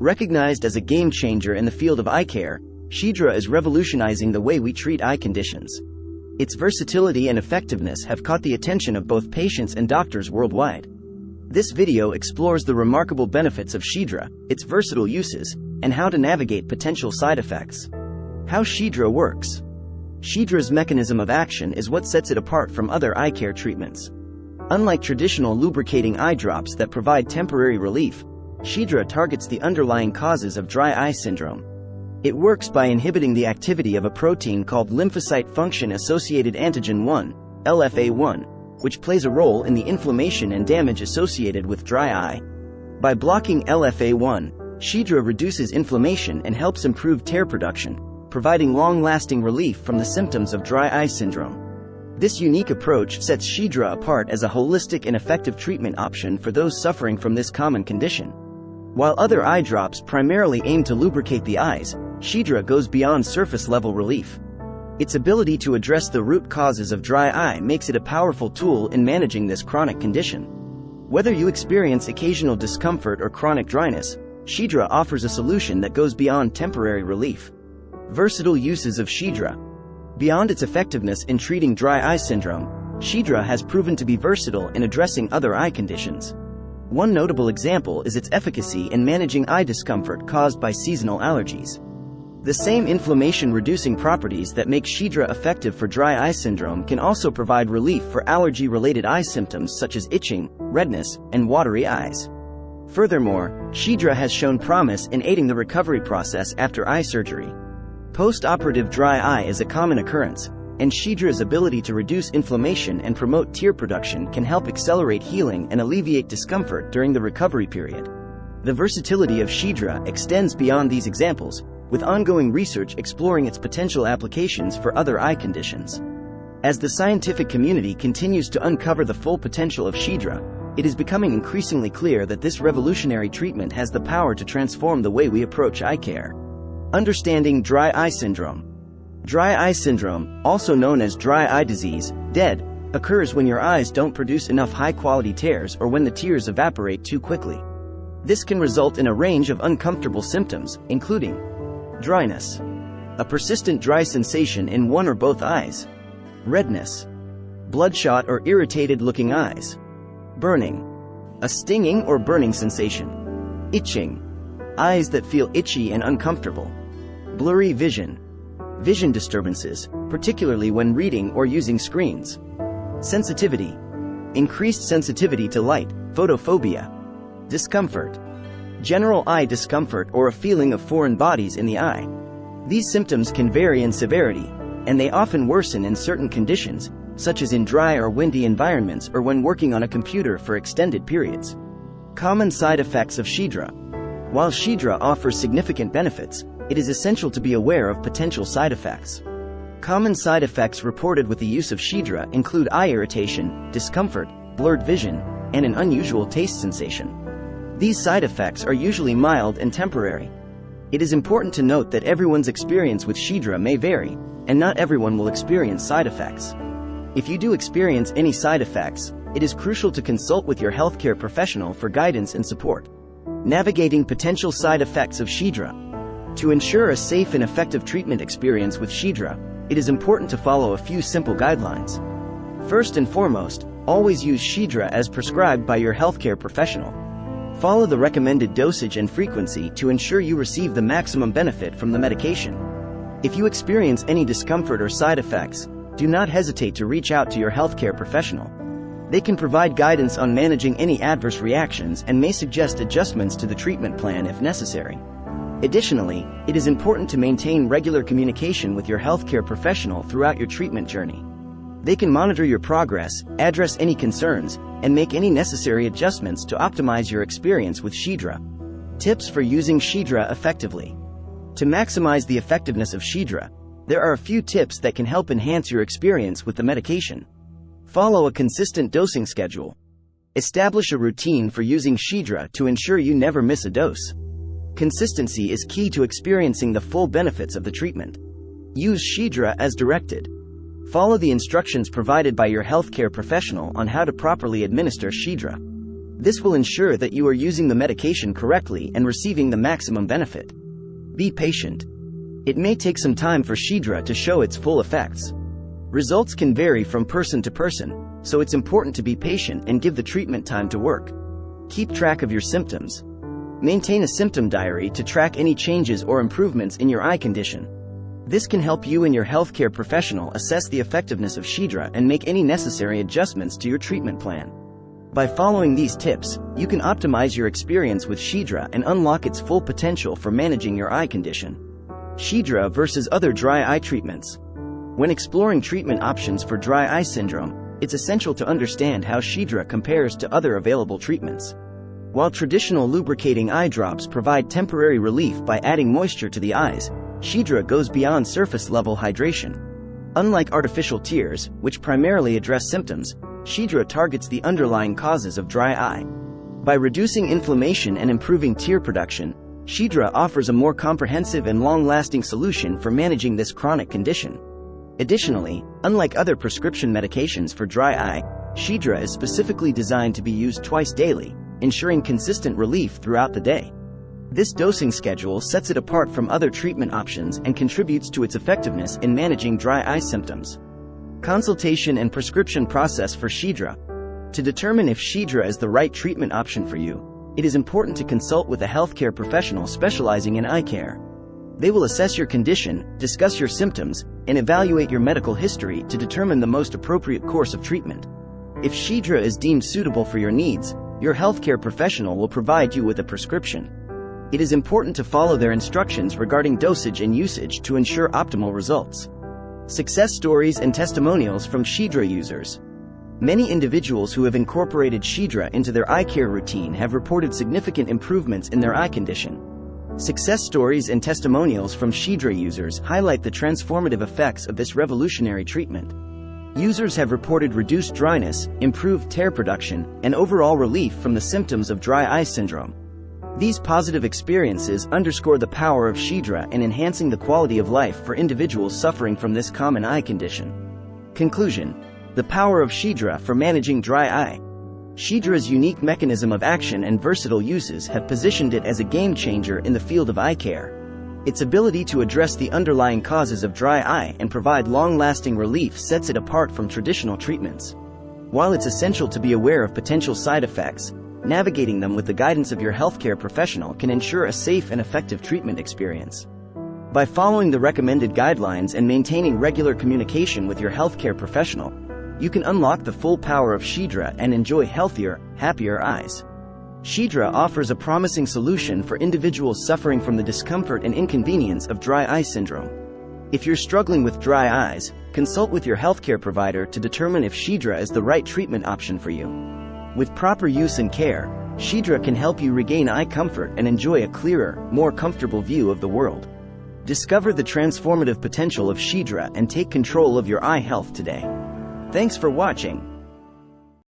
Recognized as a game changer in the field of eye care, Xiidra is revolutionizing the way we treat eye conditions. Its versatility and effectiveness have caught the attention of both patients and doctors worldwide. This video explores the remarkable benefits of Xiidra, its versatile uses, and how to navigate potential side effects. How Xiidra works. Xiidra's mechanism of action is what sets it apart from other eye care treatments. Unlike traditional lubricating eye drops that provide temporary relief, Xiidra targets the underlying causes of dry eye syndrome. It works by inhibiting the activity of a protein called lymphocyte function-associated antigen 1, LFA1, which plays a role in the inflammation and damage associated with dry eye. By blocking LFA1, Xiidra reduces inflammation and helps improve tear production, providing long-lasting relief from the symptoms of dry eye syndrome. This unique approach sets Xiidra apart as a holistic and effective treatment option for those suffering from this common condition. While other eye drops primarily aim to lubricate the eyes, Xiidra goes beyond surface-level relief. Its ability to address the root causes of dry eye makes it a powerful tool in managing this chronic condition. Whether you experience occasional discomfort or chronic dryness, Xiidra offers a solution that goes beyond temporary relief. Versatile uses of Xiidra. Beyond its effectiveness in treating dry eye syndrome, Xiidra has proven to be versatile in addressing other eye conditions. One notable example is its efficacy in managing eye discomfort caused by seasonal allergies. The same inflammation-reducing properties that make Xiidra effective for dry eye syndrome can also provide relief for allergy-related eye symptoms such as itching, redness, and watery eyes. Furthermore, Xiidra has shown promise in aiding the recovery process after eye surgery. Post-operative dry eye is a common occurrence, and Xiidra's ability to reduce inflammation and promote tear production can help accelerate healing and alleviate discomfort during the recovery period. The versatility of Xiidra extends beyond these examples, with ongoing research exploring its potential applications for other eye conditions. As the scientific community continues to uncover the full potential of Xiidra, it is becoming increasingly clear that this revolutionary treatment has the power to transform the way we approach eye care. Understanding dry eye syndrome. Dry eye syndrome, also known as dry eye disease, DED, occurs when your eyes don't produce enough high-quality tears or when the tears evaporate too quickly. This can result in a range of uncomfortable symptoms, including dryness, a persistent dry sensation in one or both eyes, redness, bloodshot or irritated-looking eyes, burning, a stinging or burning sensation, itching, eyes that feel itchy and uncomfortable, blurry vision, vision disturbances, particularly when reading or using screens. Sensitivity. Increased sensitivity to light, photophobia. Discomfort. General eye discomfort or a feeling of foreign bodies in the eye. These symptoms can vary in severity, and they often worsen in certain conditions, such as in dry or windy environments or when working on a computer for extended periods. Common side effects of Xiidra. While Xiidra offers significant benefits, it is essential to be aware of potential side effects. Common side effects reported with the use of Xiidra include eye irritation, discomfort, blurred vision, and an unusual taste sensation. These side effects are usually mild and temporary. It is important to note that everyone's experience with Xiidra may vary, and not everyone will experience side effects. If you do experience any side effects, it is crucial to consult with your healthcare professional for guidance and support. Navigating potential side effects of Xiidra. To ensure a safe and effective treatment experience with Xiidra, it is important to follow a few simple guidelines. First and foremost, always use Xiidra as prescribed by your healthcare professional. Follow the recommended dosage and frequency to ensure you receive the maximum benefit from the medication. If you experience any discomfort or side effects, do not hesitate to reach out to your healthcare professional. They can provide guidance on managing any adverse reactions and may suggest adjustments to the treatment plan if necessary. Additionally, it is important to maintain regular communication with your healthcare professional throughout your treatment journey. They can monitor your progress, address any concerns, and make any necessary adjustments to optimize your experience with Xiidra. Tips for using Xiidra effectively. To maximize the effectiveness of Xiidra, there are a few tips that can help enhance your experience with the medication. Follow a consistent dosing schedule. Establish a routine for using Xiidra to ensure you never miss a dose. Consistency is key to experiencing the full benefits of the treatment. Use Xiidra as directed. Follow the instructions provided by your healthcare professional on how to properly administer Xiidra. This will ensure that you are using the medication correctly and receiving the maximum benefit. Be patient. It may take some time for Xiidra to show its full effects. Results can vary from person to person, so it's important to be patient and give the treatment time to work. Keep track of your symptoms. Maintain a symptom diary to track any changes or improvements in your eye condition. This can help you and your healthcare professional assess the effectiveness of Xiidra and make any necessary adjustments to your treatment plan. By following these tips, you can optimize your experience with Xiidra and unlock its full potential for managing your eye condition. Xiidra versus other dry eye treatments. When exploring treatment options for dry eye syndrome, it's essential to understand how Xiidra compares to other available treatments. While traditional lubricating eye drops provide temporary relief by adding moisture to the eyes, Xiidra goes beyond surface-level hydration. Unlike artificial tears, which primarily address symptoms, Xiidra targets the underlying causes of dry eye. By reducing inflammation and improving tear production, Xiidra offers a more comprehensive and long-lasting solution for managing this chronic condition. Additionally, unlike other prescription medications for dry eye, Xiidra is specifically designed to be used twice daily, ensuring consistent relief throughout the day. This dosing schedule sets it apart from other treatment options and contributes to its effectiveness in managing dry eye symptoms. Consultation and prescription process for Xiidra. To determine if Xiidra is the right treatment option for you, it is important to consult with a healthcare professional specializing in eye care. They will assess your condition, discuss your symptoms, and evaluate your medical history to determine the most appropriate course of treatment. If Xiidra is deemed suitable for your needs, your healthcare professional will provide you with a prescription. It is important to follow their instructions regarding dosage and usage to ensure optimal results. Success stories and testimonials from Xiidra users. Many individuals who have incorporated Xiidra into their eye care routine have reported significant improvements in their eye condition. Success stories and testimonials from Xiidra users highlight the transformative effects of this revolutionary treatment. Users have reported reduced dryness, improved tear production, and overall relief from the symptoms of dry eye syndrome. These positive experiences underscore the power of Xiidra in enhancing the quality of life for individuals suffering from this common eye condition. Conclusion: the power of Xiidra for managing dry eye. Xiidra's unique mechanism of action and versatile uses have positioned it as a game-changer in the field of eye care. Its ability to address the underlying causes of dry eye and provide long-lasting relief sets it apart from traditional treatments. While it's essential to be aware of potential side effects, navigating them with the guidance of your healthcare professional can ensure a safe and effective treatment experience. By following the recommended guidelines and maintaining regular communication with your healthcare professional, you can unlock the full power of Xiidra and enjoy healthier, happier eyes. Xiidra offers a promising solution for individuals suffering from the discomfort and inconvenience of dry eye syndrome. If you're struggling with dry eyes, consult with your healthcare provider to determine if Xiidra is the right treatment option for you. With proper use and care, Xiidra can help you regain eye comfort and enjoy a clearer, more comfortable view of the world. Discover the transformative potential of Xiidra and take control of your eye health today. Thanks for watching.